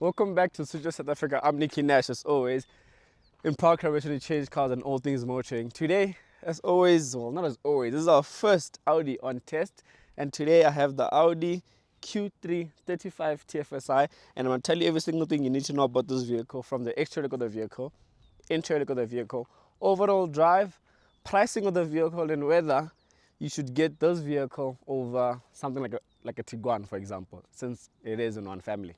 Welcome back to Suja South Africa. I'm Nicky Nash, as always, in proud collaboration to change cars and all things motoring. Today, as always, well, not as always, this is our first Audi on test, and today I have the Audi Q3 35 TFSI, and I'm going to tell you every single thing you need to know about this vehicle, from the exterior look of the vehicle, interior look of the vehicle, overall drive, pricing of the vehicle, and whether you should get this vehicle over something like a Tiguan, for example, since it is in one family.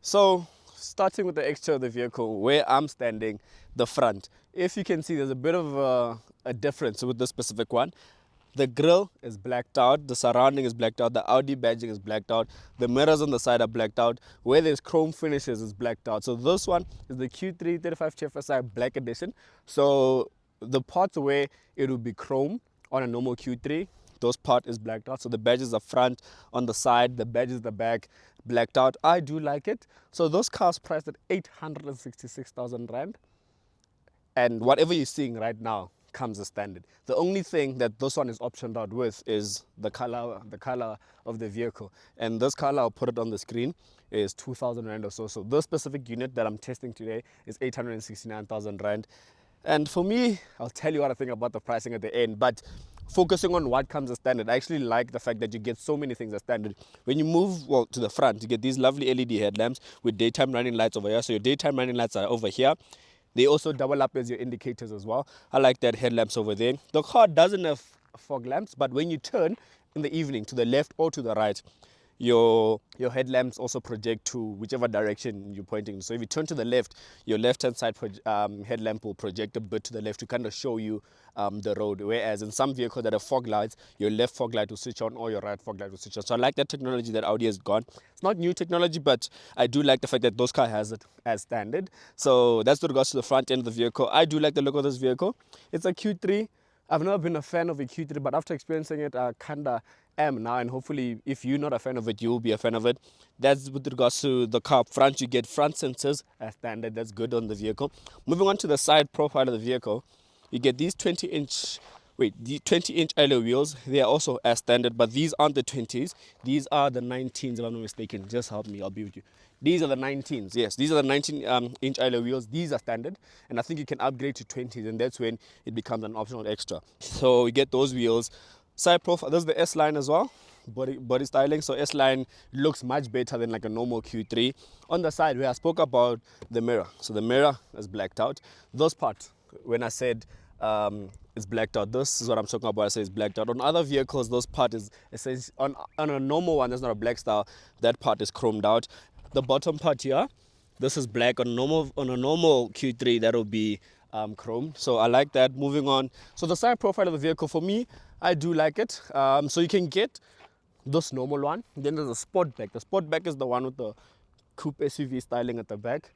So, starting with the exterior of the vehicle, where I'm standing, the front. If you can see, there's a bit of a difference with this specific one. The grille is blacked out, the surrounding is blacked out, the Audi badging is blacked out, the mirrors on the side are blacked out, where there's chrome finishes is blacked out. So this one is the Q3 35 TFSI Black Edition. So the parts where it will be chrome on a normal Q3, those part is blacked out. So the badges are front, on the side, the badges the back, blacked out. I do like it. So those cars priced at 866,000 Rand. And whatever you're seeing right now comes as standard. The only thing that this one is optioned out with is the color of the vehicle. And this color, I'll put it on the screen, is 2,000 Rand or so. So this specific unit that I'm testing today is 869,000 Rand. And for me, I'll tell you what I think about the pricing at the end, but focusing on what comes as standard, I actually like the fact that you get so many things as standard. When you move to the front, you get these lovely LED headlamps with daytime running lights over here. So your daytime running lights are over here. They also double up as your indicators as well. I like that headlamps over there. The car doesn't have fog lamps, but when you turn in the evening to the left or to the right, your headlamps also project to whichever direction you're pointing. So if you turn to the left, your left hand side headlamp will project a bit to the left to kind of show you the road, whereas in some vehicles that have fog lights, your left fog light will switch on or your right fog light will switch on. So I like that technology that Audi has gone. It's not new technology, but I do like the fact that those cars has it as standard. So that's with regards to the front end of the vehicle. I do like the look of this vehicle. It's a Q3. I've never been a fan of a Q3, but after experiencing it, I kinda am now, and hopefully if you're not a fan of it, you'll be a fan of it. That's with regards to the car front. You get front sensors as standard. That's good on the vehicle. Moving on to the side profile of the vehicle, you get these 20-inch alloy wheels. They are also as standard, but these aren't the 20s. These are the 19s, if I'm not mistaken. Just help me, I'll be with you. These are the 19s. Yes, these are the 19-inch alloy wheels. These are standard, and I think you can upgrade to 20s, and that's when it becomes an optional extra. So you get those wheels. Side profile, this is the S line as well. Body styling. So S line looks much better than like a normal Q3. On the side, where I spoke about the mirror. So the mirror is blacked out. Those parts, when I said it's blacked out, this is what I'm talking about. I say it's blacked out. On other vehicles, those part is essentially on a normal one. That's not a black style. That part is chromed out. The bottom part here, this is black. On a normal Q3, that will be chrome. So I like that. Moving on. So the side profile of the vehicle, for me, I do like it. So you can get this normal one. Then there's a sport back. The sport back is the one with the coupe SUV styling at the back.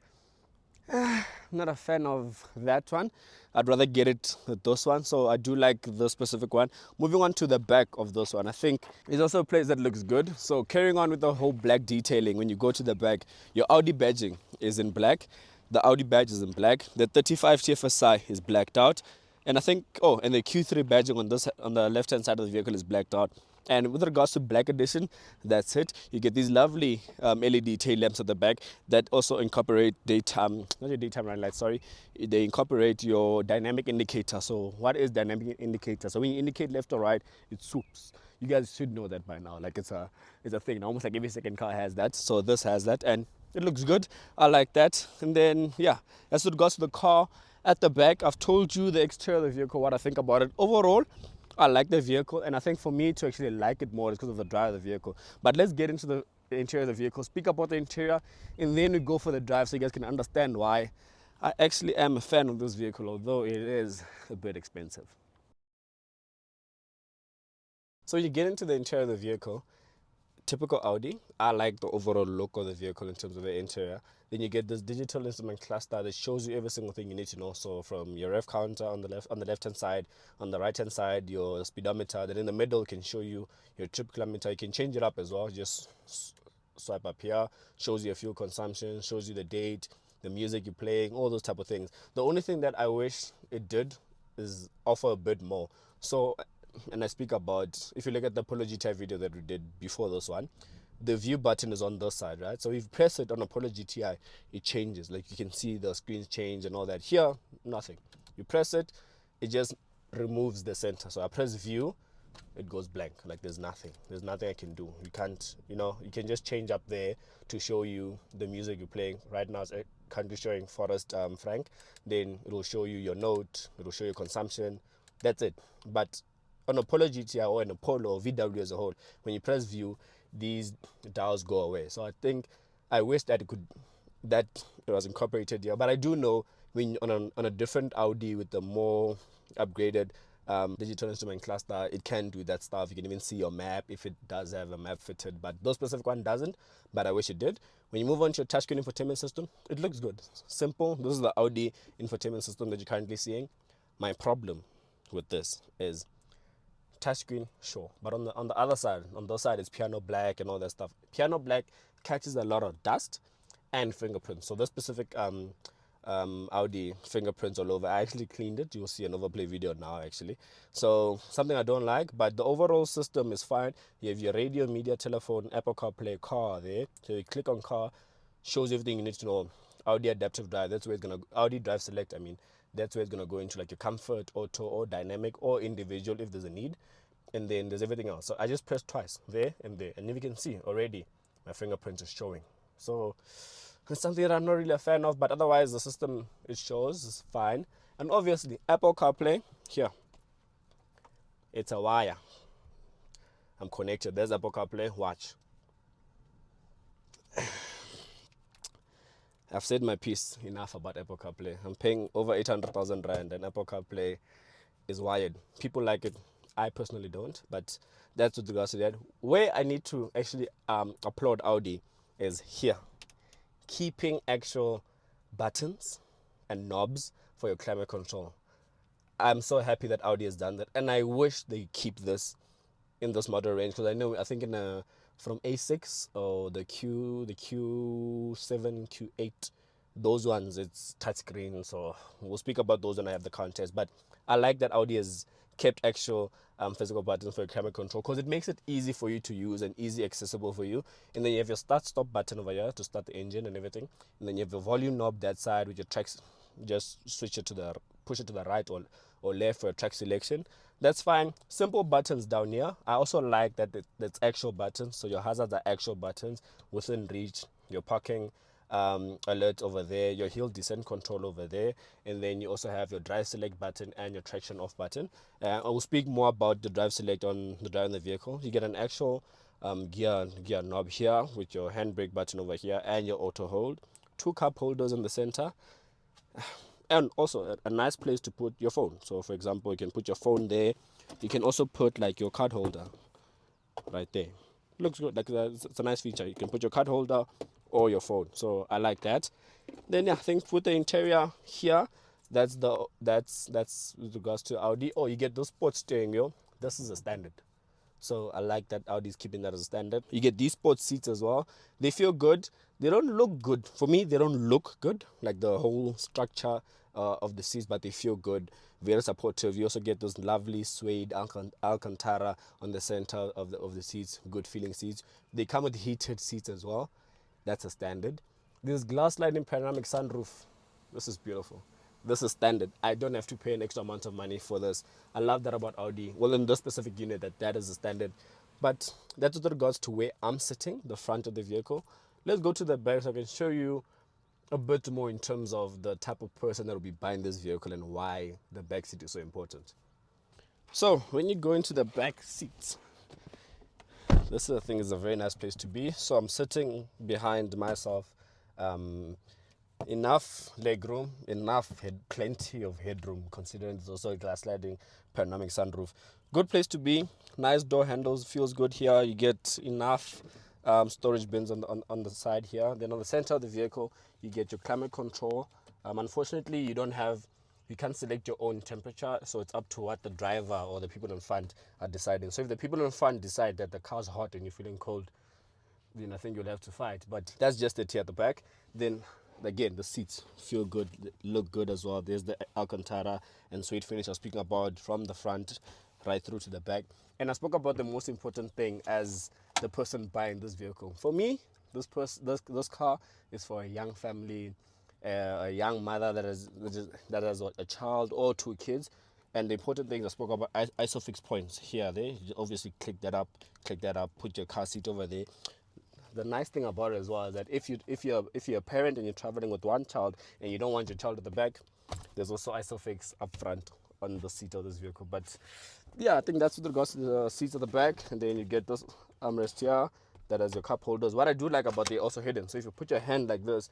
I'm not a fan of that one. I'd rather get it with this one. So I do like this specific one. Moving on to the back of this one, I think it's also a place that looks good. So carrying on with the whole black detailing, when you go to the back, your Audi badging is in black. The Audi badge is in black. The 35 TFSI is blacked out. And I think, and the Q3 badging on the left hand side of the vehicle is blacked out. And with regards to Black Edition, that's it. You get these lovely LED tail lamps at the back that also incorporate daytime, not your daytime running lights, sorry. They incorporate your dynamic indicator. So what is dynamic indicator? So when you indicate left or right, it swoops. You guys should know that by now. Like it's a thing. Almost like every second car has that. So this has that, and it looks good. I like that. And then yeah, as with regards to the car at the back, I've told you the exterior of the vehicle, what I think about it. Overall, I like the vehicle, and I think for me to actually like it more is because of the drive of the vehicle. But let's get into the interior of the vehicle, speak about the interior, and then we go for the drive so you guys can understand why I actually am a fan of this vehicle, although it is a bit expensive. So you get into the interior of the vehicle, typical Audi. I like the overall look of the vehicle in terms of the interior. Then you get this digital instrument cluster that shows you every single thing you need to know. So from your rev counter on the left hand side, on the right hand side, your speedometer. Then in the middle, it can show you your trip kilometer. You can change it up as well. Just swipe up here, shows you your fuel consumption, shows you the date, the music you're playing, all those type of things. The only thing that I wish it did is offer a bit more. So, and I speak about, if you look at the Polo GTI video that we did before this one, the view button is on this side, right? So if you press it on a Polo GTI, it changes. Like you can see the screens change and all that. Here, nothing. You press it, it just removes the center. So I press view, it goes blank. Like there's nothing. There's nothing I can do. You can't, you can just change up there to show you the music you're playing. Right now it's currently showing Forest Frank. Then it'll show you your note. It'll show you consumption. That's it. But on a Polo GTI or in a Polo or VW as a whole, when you press view, these dials go away. So I wish that it was incorporated here. But I do know when on a different Audi with the more upgraded digital instrument cluster, it can do that stuff. You can even see your map if it does have a map fitted, but those specific one doesn't. But I wish it did. When you move on to your touchscreen infotainment system, it looks good. Simple. This is the Audi infotainment system that you're currently seeing. My problem with this is touchscreen, sure, but on the other side, on the side, it's piano black and all that stuff. Piano black catches a lot of dust and fingerprints. So this specific Audi fingerprints all over. I actually cleaned it. You'll see an overplay video now actually. So something I don't like, but the overall system is fine. You have your radio, media, telephone, Apple CarPlay, car there. So you click on car, shows everything you need to know. Audi adaptive drive, that's where it's gonna Audi drive select, I mean, that's where it's gonna go into like your comfort, auto, or dynamic, or individual if there's a need. And then there's everything else. So I just pressed twice, there and there, and if you can see already my fingerprint is showing. So it's something that I'm not really a fan of, but otherwise the system, it shows, is fine. And obviously Apple CarPlay, here, it's a wire. I'm connected. There's Apple CarPlay. Watch. I've said my piece enough about Apple CarPlay. I'm paying over 800,000 Rand and Apple CarPlay is wired. People like it. I personally don't, but that's with regards to that. Where I need to actually applaud Audi is here. Keeping actual buttons and knobs for your climate control. I'm so happy that Audi has done that, and I wish they keep this in this model range, because I think from A6 or the Q7, Q8, those ones it's touchscreen. So we'll speak about those when I have the contest. But I like that Audi has kept actual physical buttons for your camera control, because it makes it easy for you to use and easy accessible for you. And then you have your start stop button over here to start the engine and everything. And then you have your volume knob that side with your tracks. Just push it to the right or left for a track selection. That's fine. Simple buttons down here. I also like that that's actual buttons, so your hazards are actual buttons within reach. Your parking alert over there, your hill descent control over there, and then you also have your drive select button and your traction off button. I will speak more about the drive select on the drive in the vehicle. You get an actual gear knob here with your handbrake button over here and your auto hold. Two cup holders in the center, and also a nice place to put your phone. So for example, you can put your phone there. You can also put like your card holder right there. Looks good. Like it's a nice feature. You can put your card holder or your phone. So I like that. Then yeah, I think with the interior here, that's with regards to Audi. Oh, you get those sports steering wheel. This is a standard. So I like that Audi's keeping that as a standard. You get these sports seats as well. They feel good. They don't look good. For me, they don't look good, like the whole structure of the seats, but they feel good. Very supportive. You also get those lovely suede Alcantara on the center of the seats. Good feeling seats. They come with heated seats as well. That's a standard. This glass sliding panoramic sunroof. This is beautiful. This is standard. I don't have to pay an extra amount of money for this. I love that about Audi. Well, in this specific unit, that is a standard. But that's with regards to where I'm sitting, the front of the vehicle. Let's go to the back so I can show you a bit more in terms of the type of person that will be buying this vehicle and why the back seat is so important. So when you go into the back seats, this I think is a very nice place to be. So I'm sitting behind myself. Enough legroom, plenty of headroom, considering it's also a glass sliding panoramic sunroof. Good place to be. Nice door handles, feels good here. You get enough storage bins on the side here. Then on the center of the vehicle, you get your climate control. Unfortunately, you can't select your own temperature, so it's up to what the driver or the people in front are deciding. So if the people in front decide that the car's hot and you're feeling cold, then I think you'll have to fight. But that's just it here at the back. Then again, the seats feel good, look good as well. There's the Alcantara and suede finish I was speaking about from the front right through to the back. And I spoke about the most important thing as the person buying this vehicle. For me, this car is for a young family, a young mother that has a child or 2 kids. And the important thing I spoke about, isofix points here. There, you obviously click that up, put your car seat over there. The nice thing about it as well is that if you're a parent and you're traveling with one child and you don't want your child at the back, there's also isofix up front on the seat of this vehicle. But yeah, I think that's with regards to the seats at the back. And then you get this armrest here that has your cup holders. What I do like about, they're also hidden, so if you put your hand like this,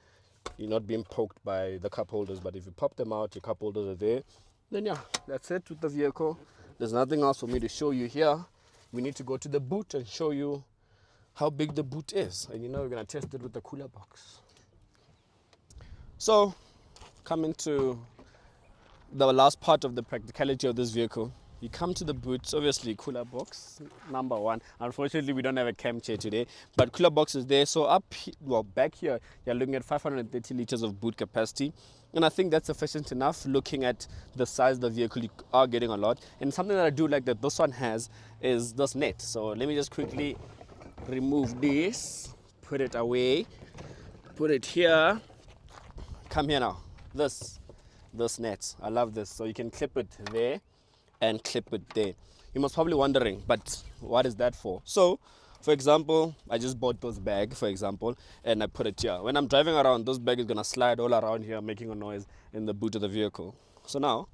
you're not being poked by the cup holders. But if you pop them out, your cup holders are there. Then yeah, that's it with the vehicle. There's nothing else for me to show you here. We need to go to the boot and show you how big the boot is. And we're gonna test it with the cooler box. So coming to the last part of the practicality of this vehicle, you come to the boot. Obviously cooler box number 1. Unfortunately we don't have a cam chair today, but cooler box is there. So back here you're looking at 530 liters of boot capacity, and I think that's sufficient enough. Looking at the size of the vehicle, you are getting a lot. And something that I do like that this one has is this net. So let me just quickly remove this, put it away, put it here. Come here now. This net, I love this. So you can clip it there and clip it there. You must probably wondering, but what is that for? So for example, I just bought this bag, for example, and I put it here. When I'm driving around, this bag is gonna slide all around here, making a noise in the boot of the vehicle. So now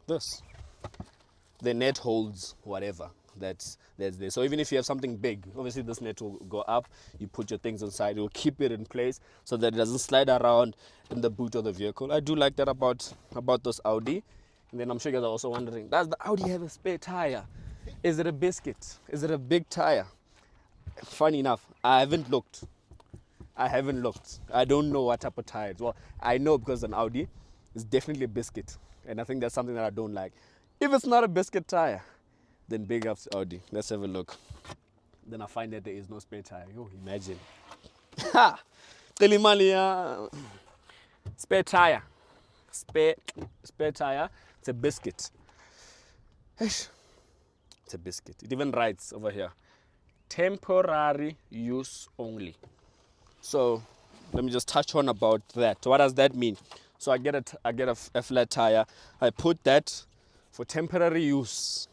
the net holds whatever that's there. So even if you have something big, obviously this net will go up. You put your things inside, it will keep it in place so that it doesn't slide around in the boot of the vehicle. I do like that about this Audi. And then I'm sure you guys are also wondering, does the Audi have a spare tire? Is it a biscuit? Is it a big tire? Funny enough, I haven't looked. I don't know what type of tire. Well, I know because an Audi is definitely a biscuit, and I think that's something that I don't like. If it's not a biscuit tire, then big ups Audi. Let's have a look. Then I find that there is no spare tire. Oh, imagine. Ha! Telimalia. Spare tire. Spare tire. It's a biscuit. It's a biscuit. It even writes over here, temporary use only. So let me just touch on about that. What does that mean? So I get a flat tire. I put that for temporary use.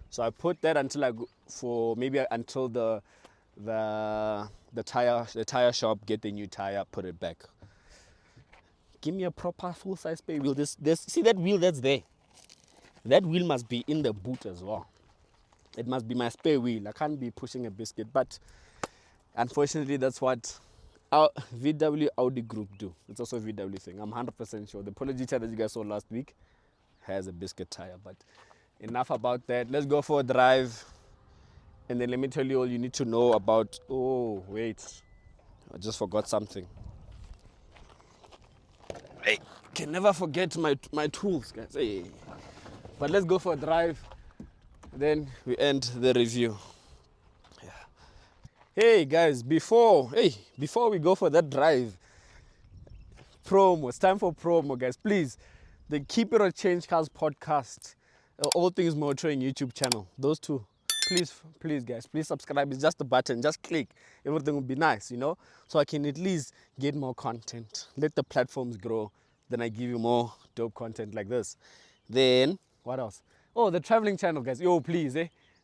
So I put that until until the tire shop get the new tire, put it back. Give me a proper full size spare wheel. See that wheel that's there? That wheel must be in the boot as well. It must be my spare wheel. I can't be pushing a biscuit, but unfortunately that's what our VW Audi group do. It's also a VW thing. I'm 100% sure. The Apology tire that you guys saw last week has a biscuit tire. But enough about that. Let's go for a drive. And then let me tell you all you need to know about... Oh, wait. I just forgot something. I can never forget my tools, guys. Hey. But let's go for a drive. Then we end the review. Yeah. Hey, guys, before we go for that drive, promo. It's time for promo, guys. Please, the Keep It or Change Cars podcast, All Things Motoring YouTube channel. Those two. Please, guys, please subscribe. It's just a button. Just click. Everything will be nice, so I can at least get more content. Let the platforms grow. Then I give you more dope content like this. Then, what else? Oh, the traveling channel, guys. Yo, please,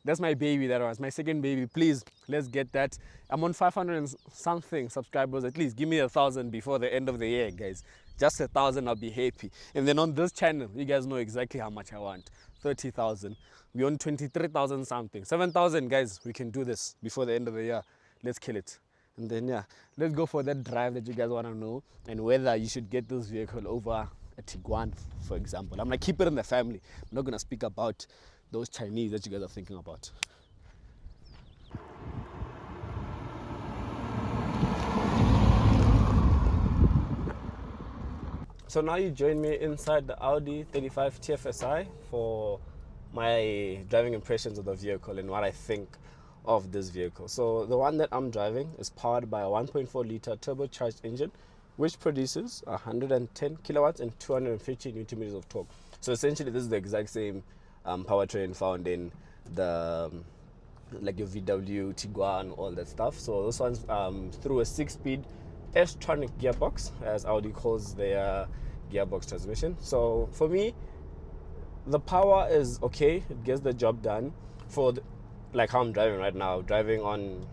that's my baby. That was my second baby. Please, let's get that. I'm on 500 and something subscribers. At least give me 1,000 before the end of the year, guys. Just 1,000, I'll be happy. And then on this channel, you guys know exactly how much I want. 30,000. We on 23,000 something. 7,000, guys. We can do this before the end of the year. Let's kill it. And then, yeah, let's go for that drive that you guys want to know, and whether you should get this vehicle over a Tiguan, for example. I'm going to keep it in the family. I'm not going to speak about those Chinese that you guys are thinking about. So now you join me inside the Audi 35 TFSI for my driving impressions of the vehicle and what I think of this vehicle. So the one that I'm driving is powered by a 1.4 liter turbocharged engine, which produces 110 kilowatts and 250 newton meters of torque. So essentially this is the exact same powertrain found in the like your VW, Tiguan, all that stuff. So this one's through a 6-speed S-tronic gearbox, as Audi calls their gearbox transmission. So for me, the power is okay. It gets the job done for like how I'm driving right now, driving on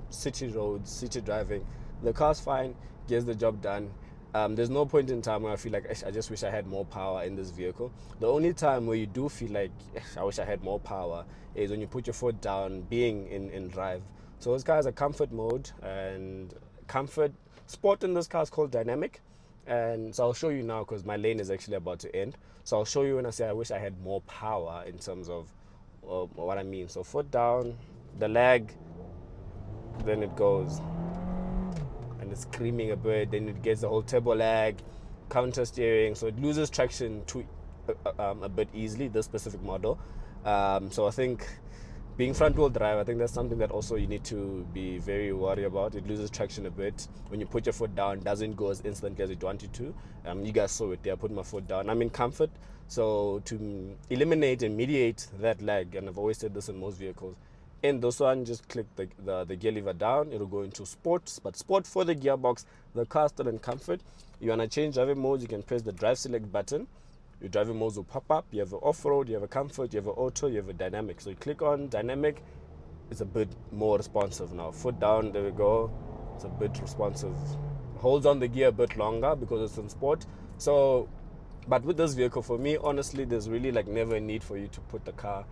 city roads, city driving. The car's fine, gets the job done. There's no point in time where I feel like I just wish I had more power in this vehicle. The only time where you do feel like I wish I had more power is when you put your foot down, being in drive. So this car has a comfort mode, and comfort sport in this car is called dynamic. And so I'll show you now because my lane is actually about to end. So I'll show you when I say I wish I had more power in terms of what I mean. So foot down, the lag, then it goes and it's screaming a bit, then it gets the whole turbo lag, counter steering, so it loses traction a bit easily, this specific model. So I think being front wheel drive, I think that's something that also you need to be very worried about. It loses traction a bit when you put your foot down, doesn't go as instantly as you want it to. You guys saw it there, I put my foot down, I'm in comfort. So to eliminate and mediate that lag, and I've always said this in most vehicles, in this one, just click the gear lever down, it'll go into sports, but sport for the gearbox, the car still in comfort. You want to change driving modes, you can press the drive select button. Your driving modes will pop up. You have an off-road, you have a comfort, you have an auto, you have a dynamic. So you click on dynamic, it's a bit more responsive now. Foot down, there we go, it's a bit responsive. Holds on the gear a bit longer because it's in sport. So but with this vehicle, for me, honestly, there's really like never a need for you to put the car,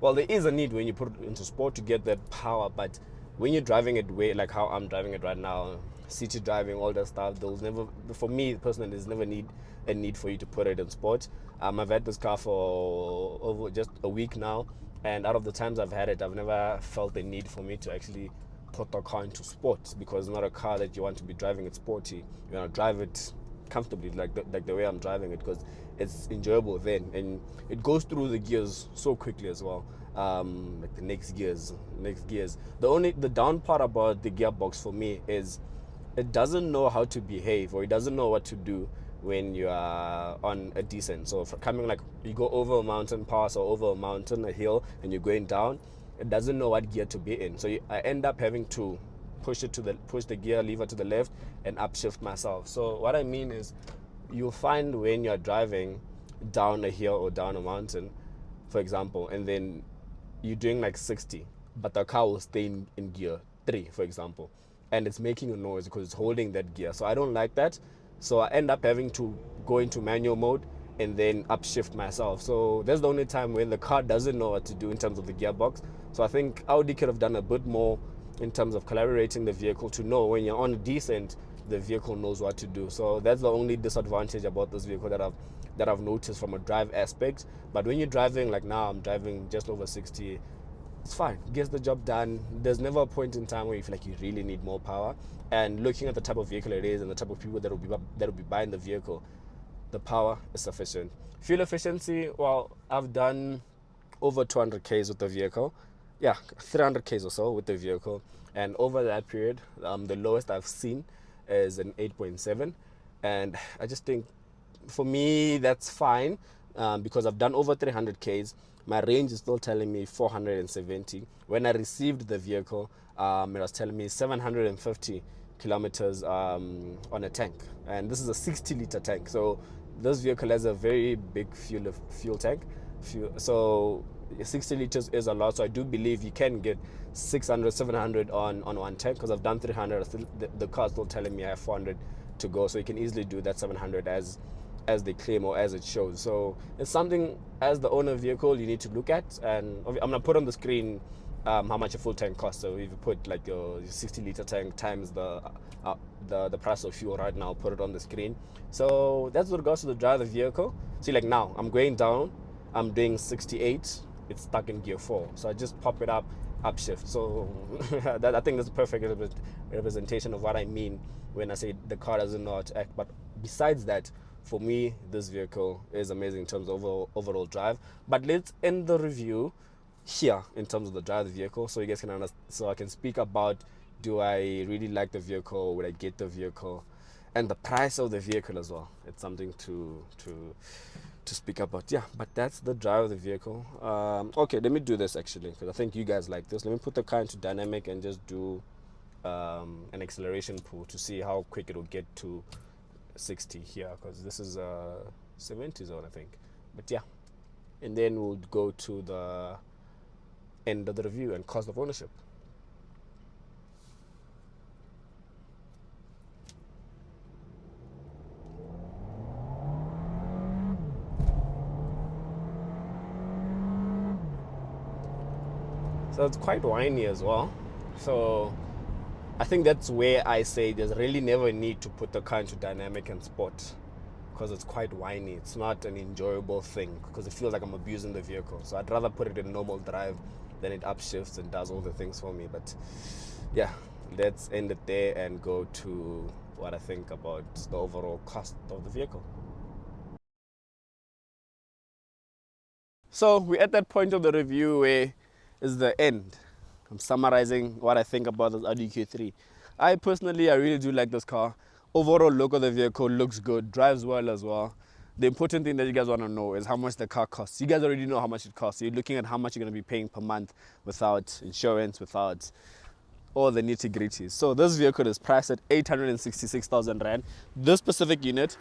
well, there is a need when you put it into sport to get that power, but when you're driving it way like how I'm driving it right now, city driving, all that stuff, there's never, for me personally, there's never a need for you to put it in sport. I've had this car for over just a week now, and out of the times I've had it, I've never felt the need for me to actually put the car into sport, because it's not a car that you want to be driving it sporty. You want to drive it comfortably, like the way I'm driving it, because it's enjoyable then, and it goes through the gears so quickly as well. Like the next gears. The down part about the gearbox for me is it doesn't know how to behave, or it doesn't know what to do when you are on a descent. So for coming, like you go over a mountain pass or over a mountain, a hill, and you're going down, it doesn't know what gear to be in. So I end up having to push the gear lever to the left and upshift myself. So what I mean is, you'll find when you're driving down a hill or down a mountain, for example, and then you're doing like 60, but the car will stay in gear 3, for example, and it's making a noise because it's holding that gear. So I don't like that. So I end up having to go into manual mode and then upshift myself. So that's the only time when the car doesn't know what to do in terms of the gearbox. So I think Audi could have done a bit more in terms of collaborating the vehicle to know when you're on a descent, the vehicle knows what to do. So that's the only disadvantage about this vehicle that I've noticed from a drive aspect. But when you're driving, like now I'm driving just over 60, it's fine, gets the job done. There's never a point in time where you feel like you really need more power. And looking at the type of vehicle it is and the type of people that will be buying the vehicle, the power is sufficient. Fuel efficiency, well, I've done over 200 k's with the vehicle. Yeah, 300 k's or so with the vehicle. And over that period, the lowest I've seen is an 8.7. And I just think, for me, that's fine, because I've done over 300 k's. My range is still telling me 470. When I received the vehicle, it was telling me 750 kilometers on a tank, and this is a 60-liter tank. So this vehicle has a very big fuel tank. So 60 liters is a lot. So I do believe you can get 600, 700 on one tank, because I've done 300. The car is still telling me I have 400 to go, so you can easily do that 700 as they claim or as it shows. So it's something, as the owner of vehicle, you need to look at. And I'm gonna put on the screen how much a full tank costs. So if you put like your 60-liter tank times the price of fuel right now, put it on the screen. So that's with regards to the drive of the vehicle. See, like now I'm going down, I'm doing 68, it's stuck in gear 4, so I just pop it up, upshift. So I think that's a perfect representation of what I mean when I say the car doesn't know how to act. But besides that, for me, this vehicle is amazing in terms of overall drive. But let's end the review here in terms of the drive of the vehicle, so you guys can understand, so I can speak about, do I really like the vehicle, would I get the vehicle. and the price of the vehicle as well. It's something to speak about. Yeah, but that's the drive of the vehicle. Okay, let me do this actually because I think you guys like this. Let me put the car into dynamic and just do an acceleration pull to see how quick it will get to 60 here, because this is a 70 zone, I think. But yeah, and then we'll go to the end of the review and cost of ownership. So it's quite whiny as well. So I think that's where I say there's really never a need to put the car into dynamic and sport, because it's quite whiny. It's not an enjoyable thing because it feels like I'm abusing the vehicle. So I'd rather put it in normal drive than it upshifts and does all the things for me. But yeah, let's end it there and go to what I think about the overall cost of the vehicle. So we're at that point of the review where is the end. I'm summarizing what I think about this Audi Q3. I personally, I really do like this car. Overall look of the vehicle looks good, drives well as well. The important thing that you guys want to know is how much the car costs. You guys already know how much it costs. You're looking at how much you're going to be paying per month without insurance, without all the nitty gritties. So this vehicle is priced at 866,000 Rand. This specific unit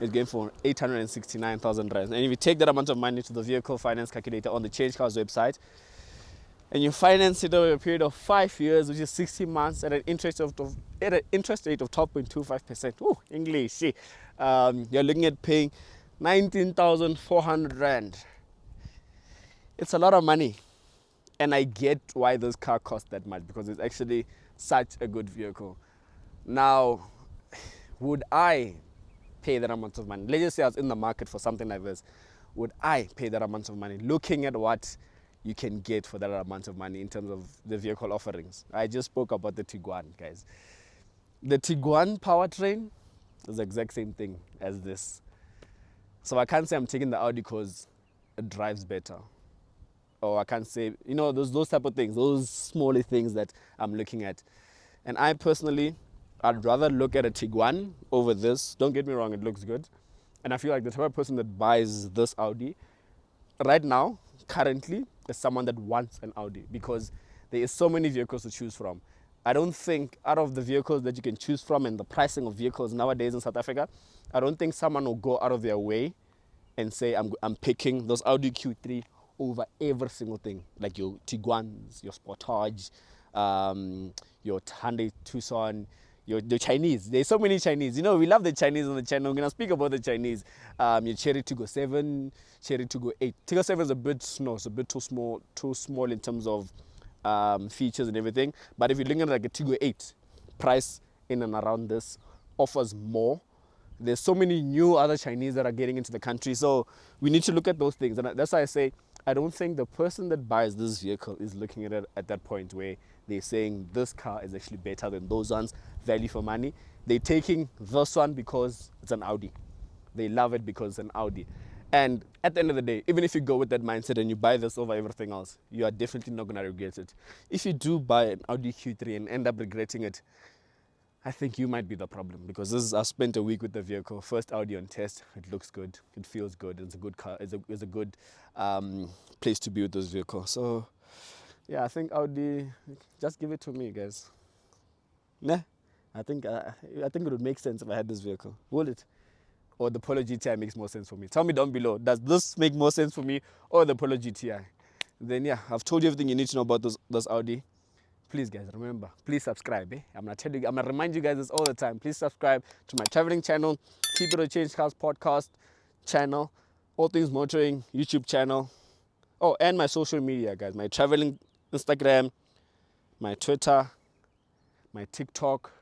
is going for 869,000 Rand. And if you take that amount of money to the vehicle finance calculator on the Change Cars website, and you finance it over a period of 5 years, which is 60 months, at an interest rate of 12.25%. Oh, English. See, you're looking at paying 19,400 Rand. It's a lot of money. And I get why this car costs that much, because it's actually such a good vehicle. Now, would I pay that amount of money? Let's just say I was in the market for something like this. Would I pay that amount of money? Looking at what you can get for that amount of money in terms of the vehicle offerings. I just spoke about the Tiguan, guys. The Tiguan powertrain is the exact same thing as this. So I can't say I'm taking the Audi because it drives better. Or I can't say, you know, those type of things, those smaller things that I'm looking at. And I personally, I'd rather look at a Tiguan over this. Don't get me wrong, it looks good. And I feel like the type of person that buys this Audi right now, currently, is someone that wants an Audi, because there is so many vehicles to choose from. I don't think out of the vehicles that you can choose from and the pricing of vehicles nowadays in South Africa, I don't think someone will go out of their way and say, I'm picking those Audi Q3 over every single thing, like your Tiguans, your Sportage, your Hyundai Tucson, the Chinese. There's so many Chinese. You know, we love the Chinese on the channel. I'm going to speak about the Chinese. Your Cherry Tiggo 7, Cherry Tiggo 8. Tiggo 7 is a bit small. It's a bit too small in terms of features and everything. But if you're looking at like a Tiggo 8, price in and around this offers more. There's so many new other Chinese that are getting into the country. So we need to look at those things. And that's why I say, I don't think the person that buys this vehicle is looking at it at that point where they're saying this car is actually better than those ones, value for money. They're taking this one because it's an Audi. They love it because it's an Audi. And at the end of the day, even if you go with that mindset and you buy this over everything else, you are definitely not going to regret it. If you do buy an Audi Q3 and end up regretting it, I think you might be the problem, because I spent a week with the vehicle. First Audi on test. It looks good. It feels good. It's a good car. It's a good place to be with this vehicle. So, yeah, I think Audi, just give it to me, guys. Nah, I think it would make sense if I had this vehicle. Will it? Or the Polo GTI makes more sense for me? Tell me down below. Does this make more sense for me, or the Polo GTI? Then yeah, I've told you everything you need to know about this Audi. Please, guys, remember, please subscribe. I'm gonna remind you guys this all the time. Please subscribe to my traveling channel, Keep It or Change Cars podcast channel, All Things Motoring YouTube channel. Oh, and my social media, guys. My traveling Instagram, my Twitter, my TikTok.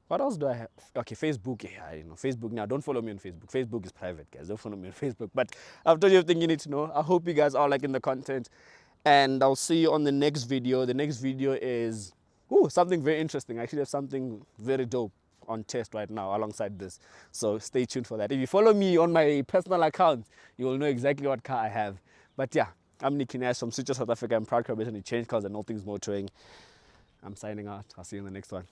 What else do I have? Okay, Facebook. Yeah, you know, Facebook. Now, don't follow me on Facebook. Facebook is private, guys. Don't follow me on Facebook. But I've told you everything you need to know. I hope you guys are liking the content. And I'll see you on the next video. The next video is something very interesting. I actually have something very dope on test right now alongside this. So stay tuned for that. If you follow me on my personal account, you will know exactly what car I have. But yeah, I'm Nicky Nash from Switcher South Africa. I'm proud to represent Change Cars and All Things Motoring. I'm signing out. I'll see you in the next one.